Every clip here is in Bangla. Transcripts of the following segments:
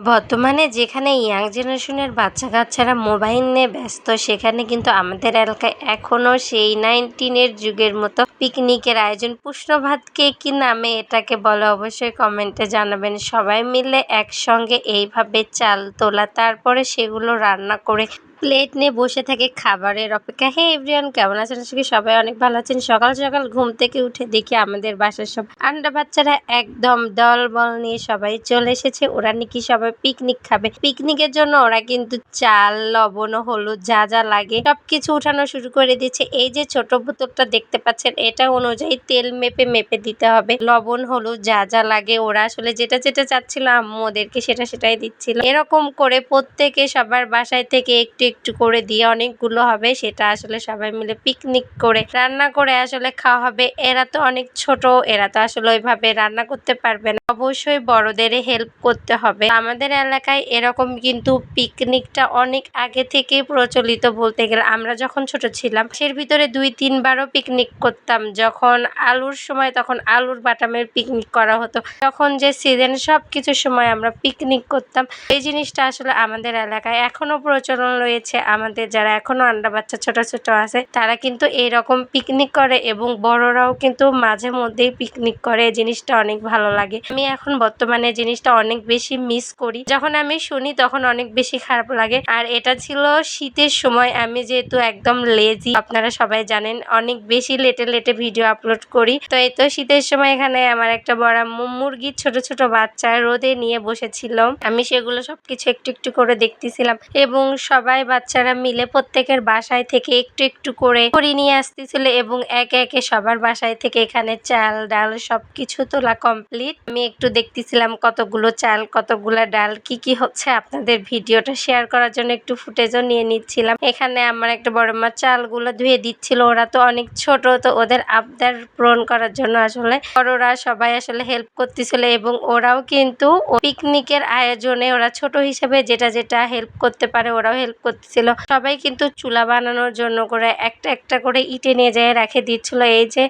বর্তমানে যেখানে ইয়াং জেনারেশনের বাচ্চা-কাচ্চারা মোবাইল নিয়ে ব্যস্ত, সেখানে কিন্তু আমাদের এলাকায় এখনো সেই 19 যুগের মতো পিকনিকের আয়োজন। প্রশ্ন ভাত কি নামে এটাকে বলে অবশ্যই কমেন্টে জানাবেন। সবাই মিলে একসঙ্গে এইভাবে চাল তোলা, তারপরে সেগুলো রান্না করে প্লেট নিয়ে বসে থাকে খাবারের অপেক্ষা। হে এভরিওয়ান, কেমন আছেন? আশা করি সবাই অনেক ভালো আছেন। সকাল সকাল ঘুম থেকে উঠে দেখি আমাদের বাসার সব আন্ডা বাচ্চারা একদম দলবল নিয়ে সবাই চলে এসেছে। ওরা নাকি সবাই পিকনিক খাবে। পিকনিকের জন্য ওরা কিন্তু চাল, লবণ ও হলুদ যা যা লাগে সবকিছু উঠানো শুরু করে দিচ্ছে। এই যে ছোট বোতলটা দেখতে পাচ্ছেন, এটা অনুযায়ী তেল মেপে দিতে হবে। লবণ, হলুদ যা যা লাগে ওরা আসলে যেটা চাচ্ছিল আম্মু ওদেরকে সেটাই দিচ্ছিল। এরকম করে প্রত্যেকে সবার বাসায় থেকে একটু একটু করে দিয়ে অনেকগুলো হবে, সেটা আসলে সবাই মিলে পিকনিক করে রান্না করে আসলে খাওয়া হবে। এরা তো অনেক ছোট, এরা তো আসলে ওইভাবে রান্না করতে পারবে না, অবশ্যই বড়দের হেল্প করতে হবে। আমাদের এলাকায় এরকম কিন্তু পিকনিকটা অনেক আগে থেকে প্রচলিত বলতে গেলে। আমরা যখন ছোট ছিলাম সের ভিতরে 2-3 বারও পিকনিক করতাম। যখন আলুর সময় তখন আলুর বাটামের পিকনিক করা হতো, তখন যে সিজন সবকিছুর সময় আমরা পিকনিক করতাম। এই জিনিসটা আসলে আমাদের এলাকায় এখনো প্রচলন রয়েছে। আমাদের যারা এখনো আন্ডা বাচ্চা ছোট আছে তারা কিন্তু এইরকম পিকনিক করে এবং বড়রাও কিন্তু মাঝে মধ্যেই পিকনিক করে। এই জিনিসটা অনেক ভালো লাগে। আমি এখন বর্তমানে জিনিসটা অনেক বেশি মিস করি। যখন আমি শুনি তখন অনেক বেশি খারাপ লাগে। আর এটা ছিল শীতের সময়। আমি যেহেতু একদম লেজি, আপনারা সবাই জানেন, অনেক বেশি লেটে ভিডিও আপলোড করি। তো এই তো শীতের সময় এখানে আমার একটা বড় মুরগির ছোট বাচ্চা রোদে নিয়ে বসেছিল। আমি সেগুলো সবকিছু একটু একটু করে দেখতেছিলাম এবং সবাই বাচ্চারা মিলে প্রত্যেকের বাসায় থেকে একটু একটু করে খড়ি নিয়ে আসতেছিল এবং একে একে সবার বাসায় থেকে এখানে চাল ডাল সবকিছু তোলা কমপ্লিট। আমি একটু দেখতেছিলাম কতগুলো চাল কতগুলা ডাল কি হচ্ছে, আপনাদের ভিডিওটা শেয়ার করার জন্য একটু ফুটেজও নিয়ে নিচ্ছিলাম। এখানে আমার একটা বড় মা চালগুলো ধুয়ে দিচ্ছিল। ওরা তো অনেক ছোট, তো ওদের আবদার পূরণ করার জন্য আসলে বড়রা সবাই আসলে হেল্প করতেছিল এবং ওরাও কিন্তু পিকনিকের আয়োজনে ওরা ছোট হিসেবে যেটা হেল্প করতে পারে ওরাও হেল্প করতেছিল। সবাই কিন্তু চুলা বানানোর জন্য করে একটা করে ইটে নিয়ে যায় রেখে দিচ্ছিল। এই যে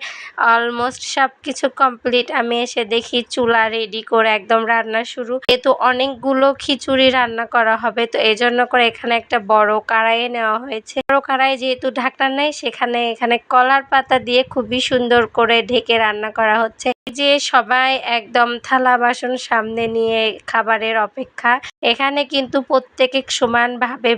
অলমোস্ট সবকিছু কমপ্লিট। আমি এসে দেখি চুলা রেডি করে একদম রান্না শুরু। যেহেতু অনেকগুলো খিচুড়ি রান্না করা হবে, তো এই জন্য করে এখানে একটা বড় কড়াইয়ে নেওয়া হয়েছে। বড় কড়াই যেহেতু ঢাকনা নেই, এখানে কলার পাতা দিয়ে খুবই সুন্দর করে ঢেকে রান্না করা হচ্ছে। যে সবাই একদম থালা বাসন সামনে নিয়ে খাবারের অপেক্ষা। এখানে কিন্তু প্রত্যেকে সমানভাবে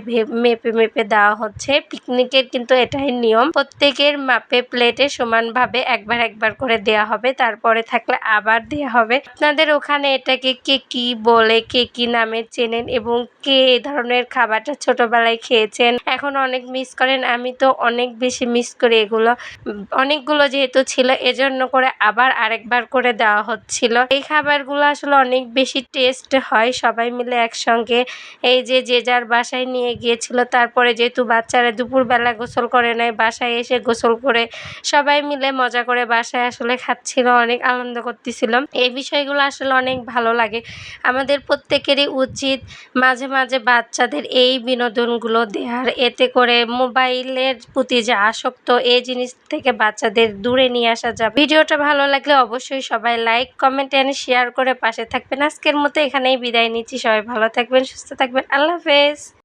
মেপে দেওয়া হচ্ছে। পিকনিকের কিন্তু এটাই নিয়ম, প্রত্যেকের মাপে প্লেটে সমানভাবে একবার করে দেওয়া হবে, তারপরে থাকলে আবার দেওয়া হবে। আপনাদের ওখানে এটাকে কে কি বলে, কে কি নামে চেনেন এবং কে এই ধরনের খাবারটা ছোটবেলায় খেয়েছেন এখন অনেক মিস করেন? আমি তো অনেক বেশি মিস করি এগুলো। অনেকগুলো যেহেতু ছিল এজন্য করে আবার আরেকবার করে দেওয়া হচ্ছিল। এই খাবারগুলো আসলে অনেক বেশি টেস্ট হয় সবাই মিলে একসঙ্গে। এই যে যার বাসায় নিয়ে গিয়েছিল, তারপরে যেহেতু বাচ্চারা দুপুরবেলা গোসল করে নেয়, বাসায় এসে গোসল করে সবাই মিলে মজা করে বাসায় আসলে খাচ্ছিল, অনেক আনন্দ করতেছিল। এই বিষয়গুলো আসলে অনেক ভালো লাগে। আমাদের প্রত্যেকেরই উচিত মাঝে মাঝে বাচ্চাদের এই বিনোদনগুলো দেওয়ার, এতে করে মোবাইলের প্রতি যে আসক্ত এই জিনিস থেকে বাচ্চাদের দূরে নিয়ে আসা যাবে। ভিডিওটা ভালো লাগলে অবশ্যই সবাই লাইক কমেন্ট এন্ড শেয়ার করে পাশে থাকবেন। আজকের মতো এখানেই বিদায় নিচ্ছি। সবাই ভালো থাকবেন, সুস্থ থাকবেন। আল্লাহ হাফেজ।